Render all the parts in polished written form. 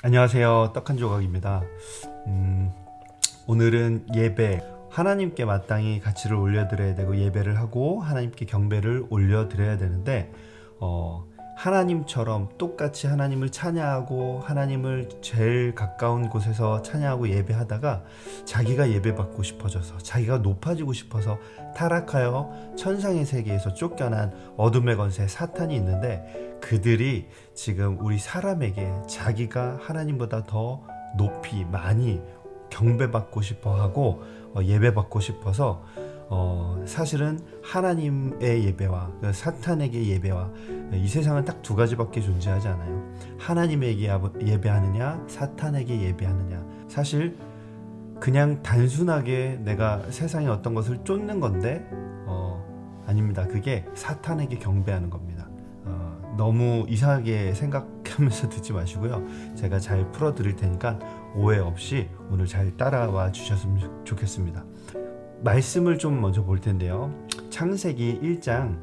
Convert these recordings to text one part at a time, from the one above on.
안녕하세요. 떡한 조각입니다. 오늘은 예배, 하나님께 마땅히 가치를 올려드려야 되고 예배를 하고 하나님께 경배를 올려드려야 되는데 하나님처럼 똑같이 하나님을 찬양하고 하나님을 제일 가까운 곳에서 찬양하고 예배하다가 자기가 예배받고 싶어져서 자기가 높아지고 싶어서 타락하여 천상의 세계에서 쫓겨난 어둠의 권세 사탄이 있는데, 그들이 지금 우리 사람에게 자기가 하나님보다 더 높이 많이 경배받고 싶어하고 예배받고 싶어서 사실은 하나님의 예배와 사탄에게 예배와 이 세상은 딱 두 가지밖에 존재하지 않아요. 하나님에게 예배하느냐 사탄에게 예배하느냐. 사실 그냥 단순하게 내가 세상의 어떤 것을 쫓는 건데 아닙니다. 그게 사탄에게 경배하는 겁니다. 너무 이상하게 생각하면서 듣지 마시고요. 제가 잘 풀어드릴 테니까 오해 없이 오늘 잘 따라와 주셨으면 좋겠습니다. 말씀을 좀 먼저 볼 텐데요. 창세기 1장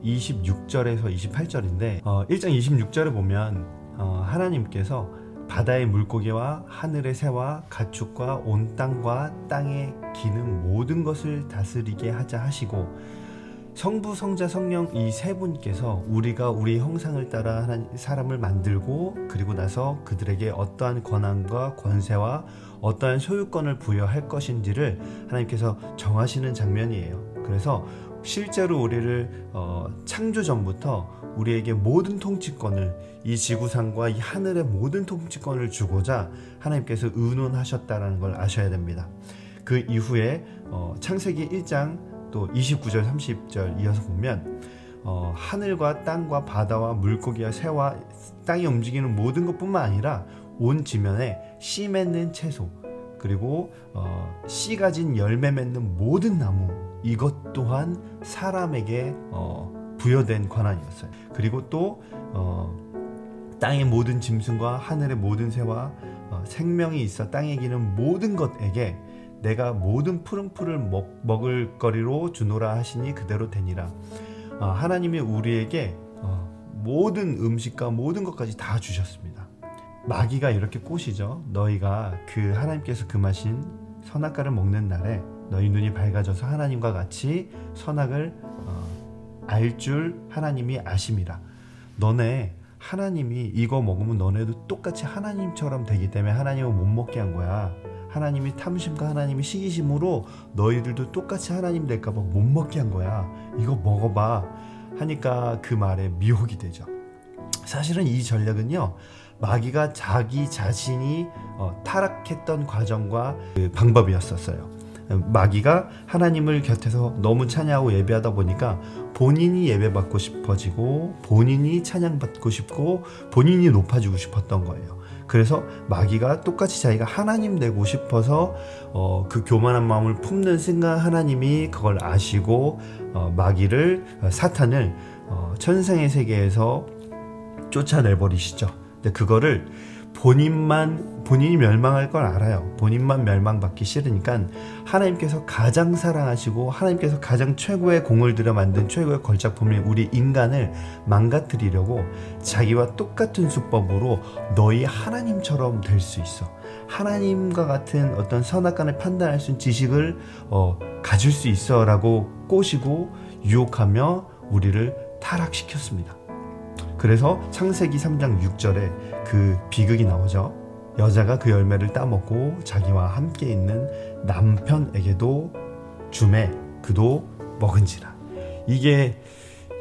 26절에서 28절인데 1장 26절에 보면 하나님께서 바다의 물고기와 하늘의 새와 가축과 온 땅과 땅에 기는 모든 것을 다스리게 하자 하시고, 성부, 성자, 성령 이 세 분께서 우리가 우리 형상을 따라 사람을 만들고 그리고 나서 그들에게 어떠한 권한과 권세와 어떠한 소유권을 부여할 것인지를 하나님께서 정하시는 장면이에요. 그래서 실제로 우리를 창조 전부터 우리에게 모든 통치권을, 이 지구상과 이 하늘의 모든 통치권을 주고자 하나님께서 의논하셨다는 걸 아셔야 됩니다. 그 이후에 창세기 1장 또 29절 30절 이어서 보면 하늘과 땅과 바다와 물고기와 새와 땅이 움직이는 모든 것뿐만 아니라 온 지면에 씨 맺는 채소, 그리고 씨 가진 열매 맺는 모든 나무, 이것 또한 사람에게 부여된 권한이었어요. 그리고 또 땅의 모든 짐승과 하늘의 모든 새와 생명이 있어 땅에 기는 모든 것에게 내가 모든 푸른 풀을 먹을 거리로 주노라 하시니 그대로 되니라. 하나님이 우리에게 모든 음식과 모든 것까지 다 주셨습니다. 마귀가 이렇게 꼬시죠. 너희가 그 하나님께서 금하신 선악과를 먹는 날에 너희 눈이 밝아져서 하나님과 같이 선악을 알 줄 하나님이 아심이라. 너네 하나님이 이거 먹으면 너네도 똑같이 하나님처럼 되기 때문에 하나님은 못 먹게 한 거야. 하나님이 탐심과 하나님이 시기심으로 너희들도 똑같이 하나님 될까봐 못 먹게 한 거야. 이거 먹어봐 하니까 그 말에 미혹이 되죠. 사실은 이 전략은요, 마귀가 자기 자신이 타락했던 과정과 그 방법이었었어요. 마귀가 하나님을 곁에서 너무 찬양하고 예배하다 보니까 본인이 예배받고 싶어지고 본인이 찬양받고 싶고 본인이 높아지고 싶었던 거예요. 그래서 마귀가 똑같이 자기가 하나님 되고 싶어서 그 교만한 마음을 품는 순간 하나님이 그걸 아시고 사탄을 천상의 세계에서 쫓아내버리시죠. 근데 그거를 본인이 멸망할 걸 알아요. 본인만 멸망받기 싫으니까 하나님께서 가장 사랑하시고 하나님께서 가장 최고의 공을 들여 만든 최고의 걸작품인 우리 인간을 망가뜨리려고 자기와 똑같은 수법으로 너희 하나님처럼 될 수 있어, 하나님과 같은 어떤 선악간을 판단할 수 있는 지식을 가질 수 있어 라고 꼬시고 유혹하며 우리를 타락시켰습니다. 그래서 창세기 3장 6절에 그 비극이 나오죠. 여자가 그 열매를 따먹고 자기와 함께 있는 남편에게도 주매 그도 먹은지라. 이게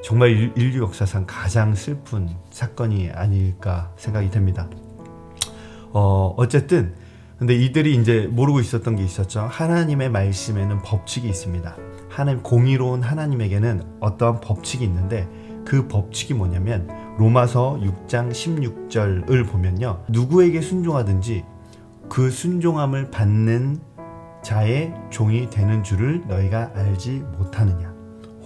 정말 인류 역사상 가장 슬픈 사건이 아닐까 생각이 됩니다. 어쨌든 근데 이들이 이제 모르고 있었던 게 있었죠. 하나님의 말씀에는 법칙이 있습니다. 공의로운 하나님에게는 어떠한 법칙이 있는데 그 법칙이 뭐냐면 로마서 6장 16절을 보면요, 누구에게 순종하든지 그 순종함을 받는 자의 종이 되는 줄을 너희가 알지 못하느냐.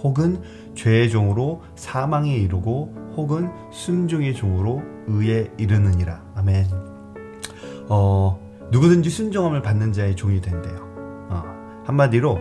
혹은 죄의 종으로 사망에 이르고 혹은 순종의 종으로 의에 이르느니라. 아멘. 누구든지 순종함을 받는 자의 종이 된대요. 한마디로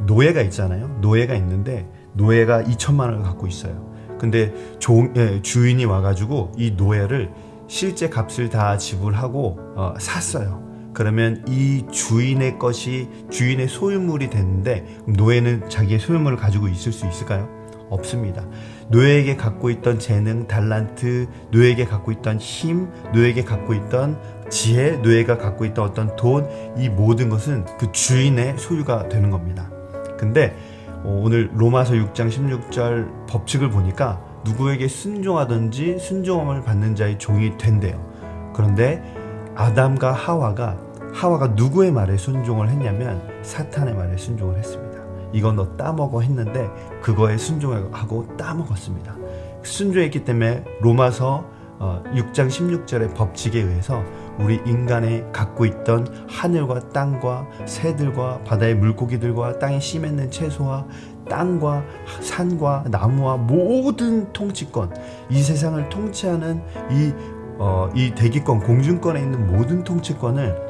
노예가 있잖아요. 노예가 있는데 노예가 2천만 원을 갖고 있어요. 근데 주인이 와가지고 이 노예를 실제 값을 다 지불하고 샀어요. 그러면 이 주인의 것이 주인의 소유물이 됐는데 노예는 자기의 소유물을 가지고 있을 수 있을까요? 없습니다. 노예에게 갖고 있던 재능, 달란트, 노예에게 갖고 있던 힘, 노예에게 갖고 있던 지혜, 노예가 갖고 있던 어떤 돈, 이 모든 것은 그 주인의 소유가 되는 겁니다. 근데 오늘 로마서 6장 16절 법칙을 보니까 누구에게 순종하든지 순종함을 받는 자의 종이 된대요. 그런데 아담과 하와가 누구의 말에 순종을 했냐면 사탄의 말에 순종을 했습니다. 이건 너 따먹어 했는데 그거에 순종하고 따먹었습니다. 순종했기 때문에 로마서 6장 16절의 법칙에 의해서 우리 인간의 갖고 있던 하늘과 땅과 새들과 바다의 물고기들과 땅에 씨 맺는 채소와 땅과 산과 나무와 모든 통치권, 이 세상을 통치하는 이 대기권, 공중권에 있는 모든 통치권을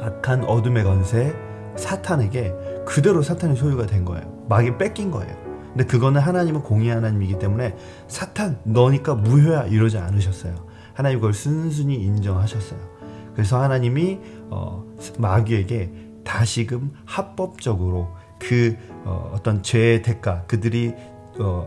악한 어둠의 권세 사탄에게 그대로 사탄의 소유가 된 거예요. 마귀 뺏긴 거예요. 근데 그거는 하나님은 공의 하나님이기 때문에 사탄 너니까 무효야 이러지 않으셨어요. 하나님 그걸 순순히 인정하셨어요. 그래서 하나님이 마귀에게 다시금 합법적으로 그 어떤 죄의 대가, 그들이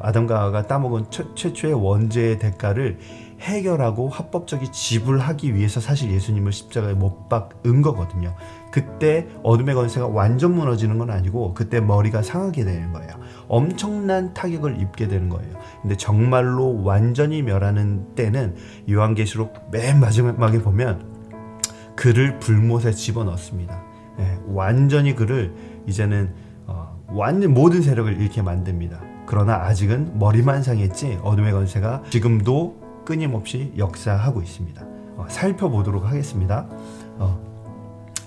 아담과 하와가 따먹은 최초의 원죄의 대가를 해결하고 합법적인 지불하기 위해서 사실 예수님을 십자가에 못 박은 거거든요. 그때 어둠의 권세가 완전 무너지는 건 아니고 그때 머리가 상하게 되는 거예요. 엄청난 타격을 입게 되는 거예요. 근데 정말로 완전히 멸하는 때는 요한계시록 맨 마지막에 보면 그를 불못에 집어넣습니다. 완전히 그를 이제는 완전 모든 세력을 잃게 만듭니다. 그러나 아직은 머리만 상했지 어둠의 권세가 지금도 끊임없이 역사하고 있습니다. 살펴보도록 하겠습니다.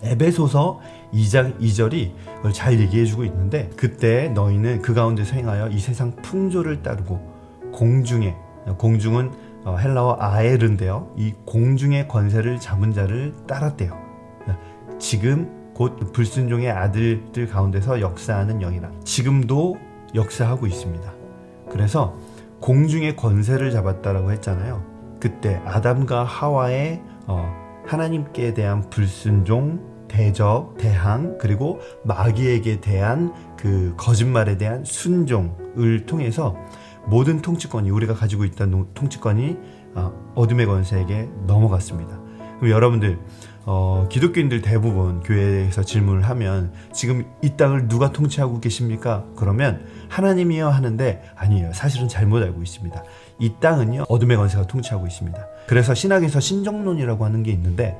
에베소서 2장 2절이 그걸 잘 얘기해주고 있는데, 그때 너희는 그 가운데서 행하여 이 세상 풍조를 따르고 공중에, 공중은 헬라어 아에른데요, 이 공중의 권세를 잡은 자를 따랐대요. 지금 곧 불순종의 아들들 가운데서 역사하는 영이라. 지금도 역사하고 있습니다. 그래서 공중의 권세를 잡았다라고 했잖아요. 그때 아담과 하와의 하나님께 대한 불순종, 대적, 대항, 그리고 마귀에게 대한 그 거짓말에 대한 순종을 통해서 모든 통치권이, 우리가 가지고 있던 통치권이 어둠의 권세에게 넘어갔습니다. 그럼 여러분들, 기독교인들 대부분 교회에서 질문을 하면 지금 이 땅을 누가 통치하고 계십니까? 그러면 하나님이요 하는데, 아니에요. 사실은 잘못 알고 있습니다. 이 땅은요, 어둠의 권세가 통치하고 있습니다. 그래서 신학에서 신정론이라고 하는 게 있는데,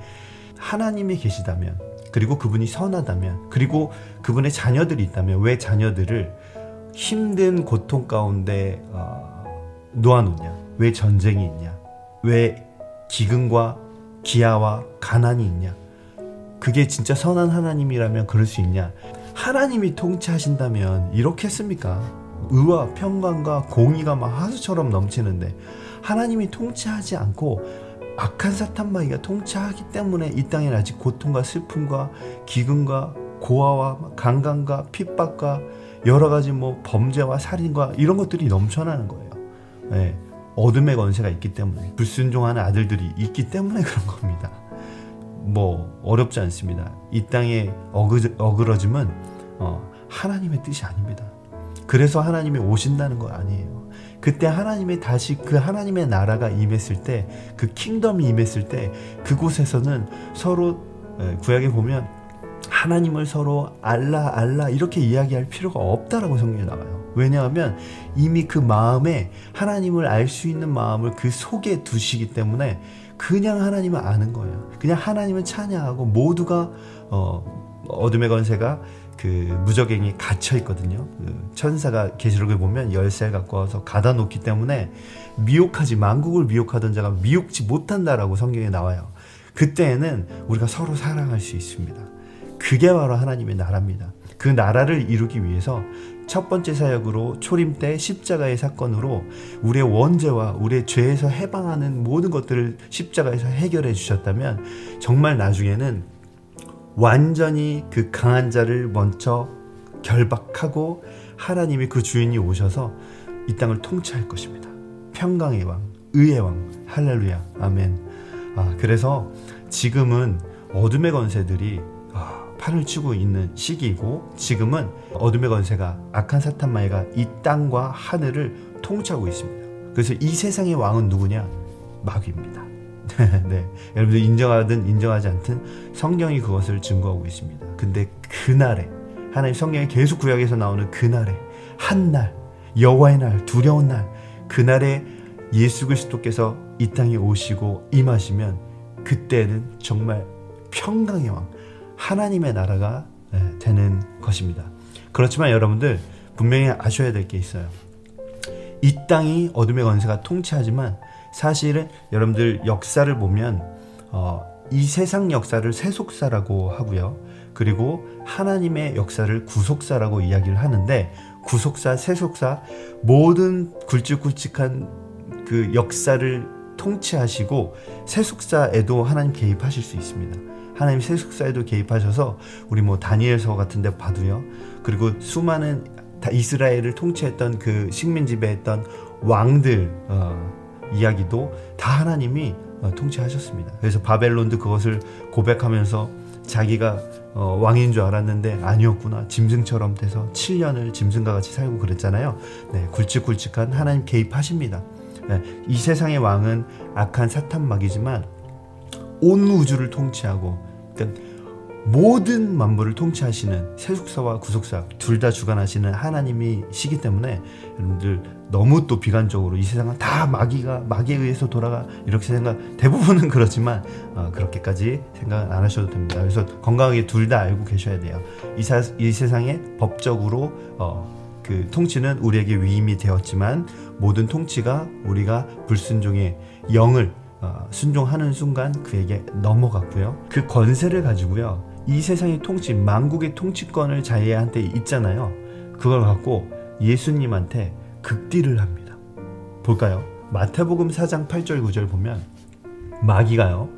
하나님이 계시다면, 그리고 그분이 선하다면, 그리고 그분의 자녀들이 있다면 왜 자녀들을 힘든 고통 가운데 놓아놓냐? 왜 전쟁이 있냐? 왜 기근과 기아와 가난이 있냐? 그게 진짜 선한 하나님이라면 그럴 수 있냐? 하나님이 통치하신다면 이렇게 했습니까? 의와 평강과 공의가 막 하수처럼 넘치는데, 하나님이 통치하지 않고 악한 사탄 마귀가 통치하기 때문에 이 땅엔 아직 고통과 슬픔과 기근과 고아와 강간과 핍박과 여러 가지 범죄와 살인과 이런 것들이 넘쳐나는 거예요. 네. 어둠의 권세가 있기 때문에, 불순종하는 아들들이 있기 때문에 그런 겁니다. 어렵지 않습니다. 이 땅의 어그러짐은 하나님의 뜻이 아닙니다. 그래서 하나님이 오신다는 거 아니에요. 그때 하나님이 다시 그 하나님의 나라가 임했을 때, 그 킹덤이 임했을 때, 그곳에서는 서로, 구약에 보면 하나님을 서로 알라 이렇게 이야기할 필요가 없다라고 성경에 나와요. 왜냐하면 이미 그 마음에, 하나님을 알 수 있는 마음을 그 속에 두시기 때문에 그냥 하나님을 아는 거예요. 그냥 하나님을 찬양하고, 모두가 어둠의 권세가 그 무적행이 갇혀 있거든요. 그 천사가 계시록에 보면 열쇠를 갖고 와서 가다 놓기 때문에 미혹하지, 만국을 미혹하던 자가 미혹지 못한다라고 성경에 나와요. 그때에는 우리가 서로 사랑할 수 있습니다. 그게 바로 하나님의 나라입니다. 그 나라를 이루기 위해서 첫 번째 사역으로 초림 때 십자가의 사건으로 우리의 원죄와 우리의 죄에서 해방하는 모든 것들을 십자가에서 해결해 주셨다면, 정말 나중에는 완전히 그 강한 자를 먼저 결박하고 하나님이 그 주인이 오셔서 이 땅을 통치할 것입니다. 평강의 왕, 의의 왕, 할렐루야, 아멘. 그래서 지금은 어둠의 권세들이 판을 치고 있는 시기이고, 지금은 어둠의 권세가, 악한 사탄 마귀가 이 땅과 하늘을 통치하고 있습니다. 그래서 이 세상의 왕은 누구냐? 마귀입니다. 네, 여러분들 인정하든 인정하지 않든 성경이 그것을 증거하고 있습니다. 근데 그날에, 하나님 성경에 계속 구약에서 나오는 그날에, 한날, 여호와의 날, 두려운 날, 그날에 예수 그리스도께서 이 땅에 오시고 임하시면, 그때는 정말 평강의 왕, 하나님의 나라가 되는 것입니다. 그렇지만 여러분들 분명히 아셔야 될 게 있어요. 이 땅이 어둠의 권세가 통치하지만, 사실은 여러분들 역사를 보면 이 세상 역사를 세속사라고 하고요, 그리고 하나님의 역사를 구속사라고 이야기를 하는데, 구속사, 세속사, 모든 굵직굵직한 그 역사를 통치하시고, 세속사에도 하나님 개입하실 수 있습니다. 하나님 세속사에도 개입하셔서, 우리 다니엘서 같은 데 봐도요, 그리고 수많은 이스라엘을 통치했던 그 식민 지배했던 왕들 이야기도 다 하나님이 통치하셨습니다. 그래서 바벨론도 그것을 고백하면서 자기가 왕인 줄 알았는데 아니었구나, 짐승처럼 돼서 7년을 짐승과 같이 살고 그랬잖아요. 네, 굵직굵직한 하나님 개입하십니다. 네, 이 세상의 왕은 악한 사탄 마귀지만 온 우주를 통치하고, 그러니까 모든 만물을 통치하시는 세속사와 구속사 둘 다 주관하시는 하나님이시기 때문에, 여러분들 너무 또 비관적으로 이 세상은 다 마귀에 의해서 돌아가, 이렇게 생각, 대부분은 그렇지만 그렇게까지 생각 안 하셔도 됩니다. 그래서 건강하게 둘 다 알고 계셔야 돼요. 이 세상에 법적으로 그 통치는 우리에게 위임이 되었지만, 모든 통치가 우리가 불순종의 영을 순종하는 순간 그에게 넘어갔고요. 그 권세를 가지고요, 이 세상의 통치, 만국의 통치권을 자기한테 있잖아요. 그걸 갖고 예수님한테 극딜을 합니다. 볼까요? 마태복음 4장 8절 9절 보면, 마귀가요,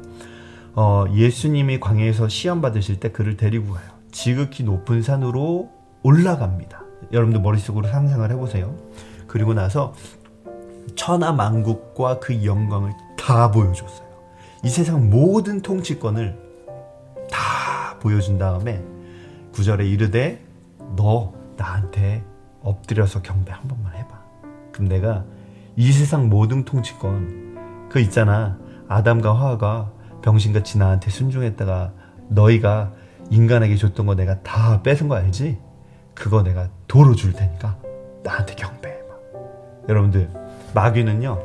예수님이 광야에서 시험 받으실 때 그를 데리고 가요. 지극히 높은 산으로 올라갑니다. 여러분들 머릿속으로 상상을 해보세요. 그리고 나서 천하 만국과 그 영광을 다 보여줬어요. 이 세상 모든 통치권을 다 보여준 다음에 9절에 이르되, 너 나한테 엎드려서 경배 한 번만 해봐. 그럼 내가 이 세상 모든 통치권, 그 있잖아, 아담과 하와가 병신같이 나한테 순종했다가 너희가 인간에게 줬던 거 내가 다 뺏은 거 알지? 그거 내가 도로 줄 테니까 나한테 경배해봐. 여러분들, 마귀는요,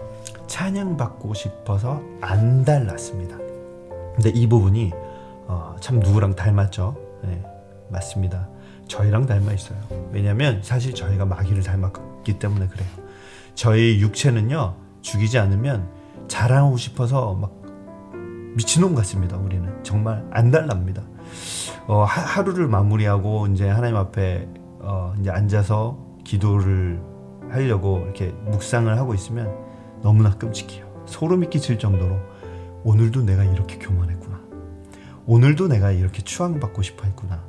찬양받고 싶어서 안 달랐습니다. 근데 이 부분이 참 누구랑 닮았죠? 네, 맞습니다. 저희랑 닮아 있어요. 왜냐하면 사실 저희가 마귀를 닮았기 때문에 그래요. 저희 육체는요, 죽이지 않으면 자랑하고 싶어서 막 미친놈 같습니다. 우리는 정말 안 달랍니다. 하루를 마무리하고 이제 하나님 앞에 이제 앉아서 기도를 하려고 이렇게 묵상을 하고 있으면 너무나 끔찍해요. 소름이 끼칠 정도로, 오늘도 내가 이렇게 교만했구나, 오늘도 내가 이렇게 추앙받고 싶어 했구나,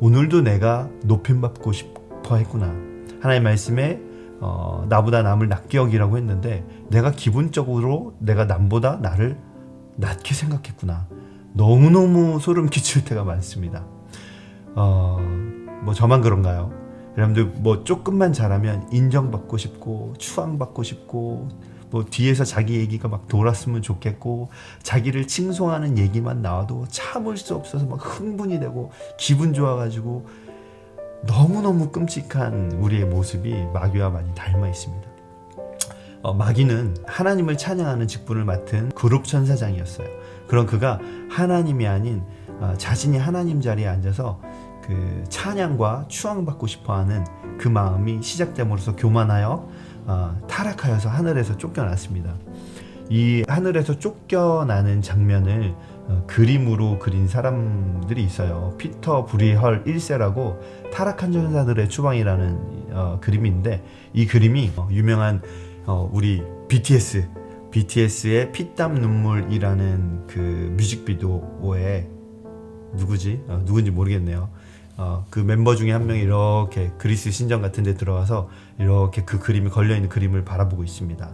오늘도 내가 높임받고 싶어 했구나. 하나님 말씀에 나보다 남을 낮게 여기라고 했는데, 내가 기본적으로 내가 남보다 나를 낮게 생각했구나. 너무너무 소름 끼칠 때가 많습니다. 저만 그런가요? 여러분들 조금만 잘하면 인정받고 싶고 추앙받고 싶고, 뒤에서 자기 얘기가 막 돌았으면 좋겠고, 자기를 칭송하는 얘기만 나와도 참을 수 없어서 막 흥분이 되고 기분 좋아가지고, 너무너무 끔찍한 우리의 모습이 마귀와 많이 닮아 있습니다. 마귀는 하나님을 찬양하는 직분을 맡은 그룹 천사장이었어요. 그럼 그가 하나님이 아닌 자신이 하나님 자리에 앉아서 그 찬양과 추앙받고 싶어하는 그 마음이 시작됨으로써 교만하여 타락하여서 하늘에서 쫓겨났습니다. 이 하늘에서 쫓겨나는 장면을 그림으로 그린 사람들이 있어요. 피터 브리헐 1세라고 타락한 전사들의 추방이라는 그림인데, 이 그림이 유명한 우리 BTS의 피땀 눈물이라는 그 뮤직비디오에 누군지 모르겠네요. 그 멤버 중에 한 명이 이렇게 그리스 신전 같은 데 들어가서 이렇게 그 그림이 걸려있는 그림을 바라보고 있습니다.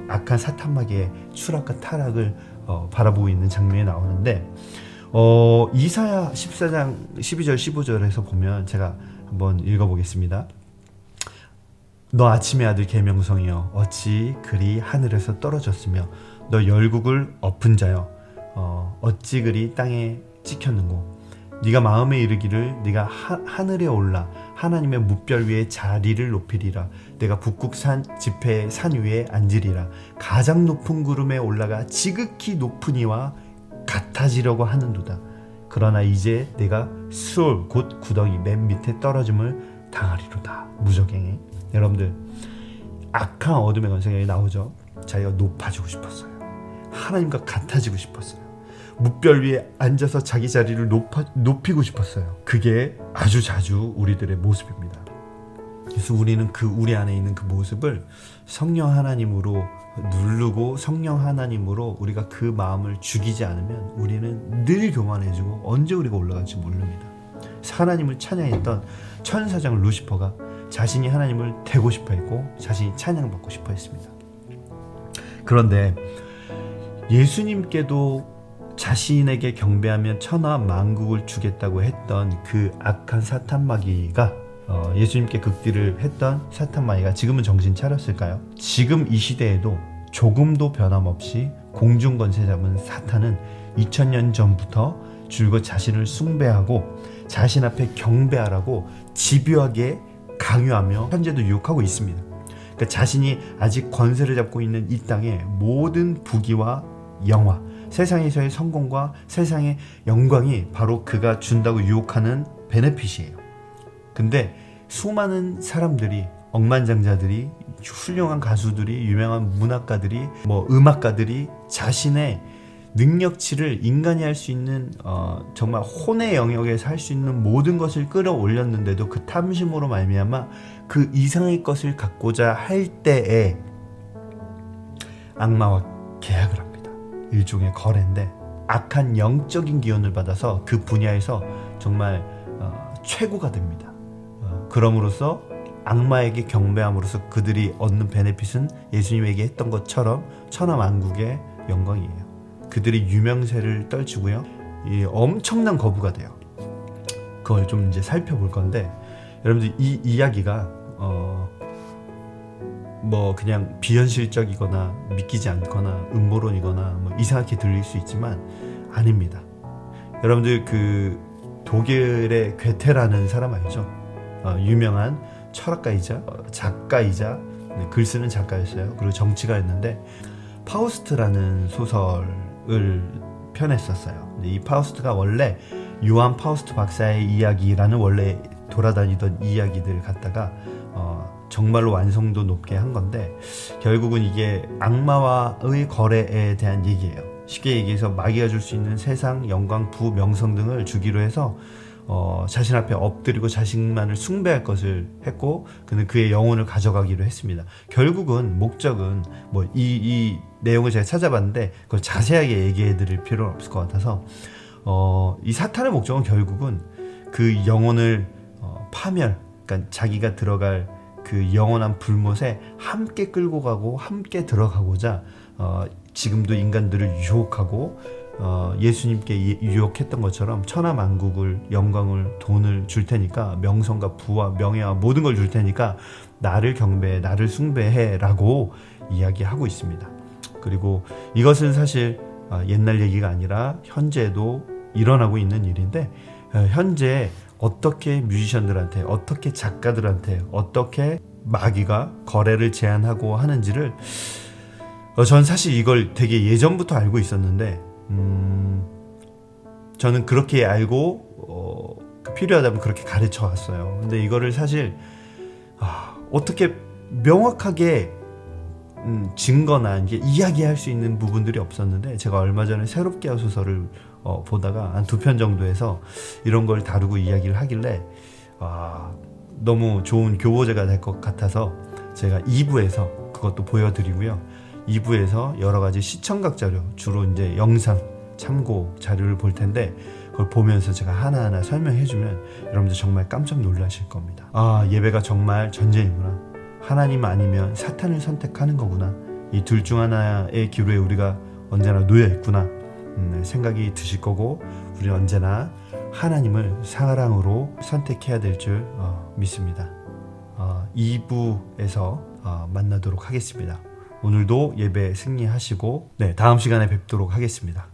악한 사탄 마귀의 추락과 타락을 바라보고 있는 장면이 나오는데 이사야 14장 12절 15절에서 보면 제가 한번 읽어보겠습니다. 너 아침의 아들 계명성이여 어찌 그리 하늘에서 떨어졌으며 너 열국을 엎은 자여 어찌 그리 땅에 찍혔는고 네가 마음에 이르기를 네가 하늘에 올라 하나님의 뭇별 위에 자리를 높이리라. 내가 북극산 지폐의 산 위에 앉으리라. 가장 높은 구름에 올라가 지극히 높은 이와 같아지려고 하는도다. 그러나 이제 내가 수올 곧 구덩이 맨 밑에 떨어짐을 당하리로다. 무적행에 여러분들 악한 어둠의 권세가 나오죠. 자기가 높아지고 싶었어요. 하나님과 같아지고 싶었어요. 뭇별 위에 앉아서 자기 자리를 높이고 싶었어요. 그게 아주 자주 우리들의 모습입니다. 그래서 우리는 우리 안에 있는 그 모습을 성령 하나님으로 누르고 성령 하나님으로 우리가 그 마음을 죽이지 않으면 우리는 늘 교만해지고 언제 우리가 올라갈지 모릅니다. 하나님을 찬양했던 천사장 루시퍼가 자신이 하나님을 대고 싶어 했고 자신이 찬양받고 싶어 했습니다. 그런데 예수님께도 자신에게 경배하면 천하 만국을 주겠다고 했던 그 악한 사탄 마귀가 예수님께 극딜을 했던 사탄 마귀가 지금은 정신 차렸을까요? 지금 이 시대에도 조금도 변함없이 공중 권세 잡은 사탄은 2000년 전부터 줄곧 자신을 숭배하고 자신 앞에 경배하라고 집요하게 강요하며 현재도 유혹하고 있습니다. 그러니까 자신이 아직 권세를 잡고 있는 이 땅의 모든 부귀와 영화, 세상에서의 성공과 세상의 영광이 바로 그가 준다고 유혹하는 베네핏이에요. 근데 수많은 사람들이, 억만장자들이, 훌륭한 가수들이, 유명한 문학가들이, 음악가들이 자신의 능력치를 인간이 할 수 있는 정말 혼의 영역에서 할 수 있는 모든 것을 끌어올렸는데도 그 탐심으로 말미암아 그 이상의 것을 갖고자 할 때에 악마와 계약을 합니다. 일종의 거래인데 악한 영적인 기운을 받아서 그 분야에서 정말 최고가 됩니다. 그럼으로써 악마에게 경배함으로써 그들이 얻는 베네핏은 예수님에게 했던 것처럼 천하만국의 영광이에요. 그들이 유명세를 떨치고요. 이 엄청난 거부가 돼요. 그걸 좀 이제 살펴볼 건데 여러분들 이 이야기가 그냥 비현실적이거나 믿기지 않거나 음모론이거나 이상하게 들릴 수 있지만 아닙니다. 여러분들 그 독일의 괴테라는 사람 알죠? 유명한 철학가이자 작가이자 글 쓰는 작가였어요. 그리고 정치가였는데 파우스트라는 소설을 펴냈었어요. 이 파우스트가 원래 요한 파우스트 박사의 이야기라는 원래 돌아다니던 이야기들을 갖다가 정말로 완성도 높게 한 건데 결국은 이게 악마와의 거래에 대한 얘기예요. 쉽게 얘기해서 마귀가 줄 수 있는 세상, 영광, 부, 명성 등을 주기로 해서 자신 앞에 엎드리고 자신만을 숭배할 것을 했고 그는 그의 영혼을 가져가기로 했습니다. 결국은 목적은 이 내용을 제가 찾아봤는데 그걸 자세하게 얘기해 드릴 필요는 없을 것 같아서 이 사탄의 목적은 결국은 그 영혼을 파멸, 그러니까 자기가 들어갈 그 영원한 불못에 함께 끌고 가고 함께 들어가고자 지금도 인간들을 유혹하고 예수님께 유혹했던 것처럼 천하만국을, 영광을, 돈을 줄 테니까 명성과 부와 명예와 모든 걸 줄 테니까 나를 경배해, 나를 숭배해 라고 이야기하고 있습니다. 그리고 이것은 사실 옛날 얘기가 아니라 현재도 일어나고 있는 일인데 현재 어떻게 뮤지션들한테, 어떻게 작가들한테, 어떻게 마귀가 거래를 제한하고 하는지를 전 사실 이걸 되게 예전부터 알고 있었는데 저는 그렇게 알고 필요하다면 그렇게 가르쳐 왔어요. 근데 이거를 사실 어떻게 명확하게 증거나 이게 이야기할 수 있는 부분들이 없었는데 제가 얼마 전에 새롭게 소설을 보다가 한 2편 정도에서 이런 걸 다루고 이야기를 하길래 너무 좋은 교보제가 될 것 같아서 제가 2부에서 그것도 보여드리고요. 2부에서 여러 가지 시청각 자료, 주로 이제 영상 참고 자료를 볼 텐데 그걸 보면서 제가 하나하나 설명해주면 여러분들 정말 깜짝 놀라실 겁니다. 예배가 정말 전쟁이구나. 하나님 아니면 사탄을 선택하는 거구나. 이 둘 중 하나의 기로에 우리가 언제나 놓여 있구나 생각이 드실 거고, 우리 언제나 하나님을 사랑으로 선택해야 될 줄 믿습니다. 2부에서 만나도록 하겠습니다. 오늘도 예배 승리하시고 다음 시간에 뵙도록 하겠습니다.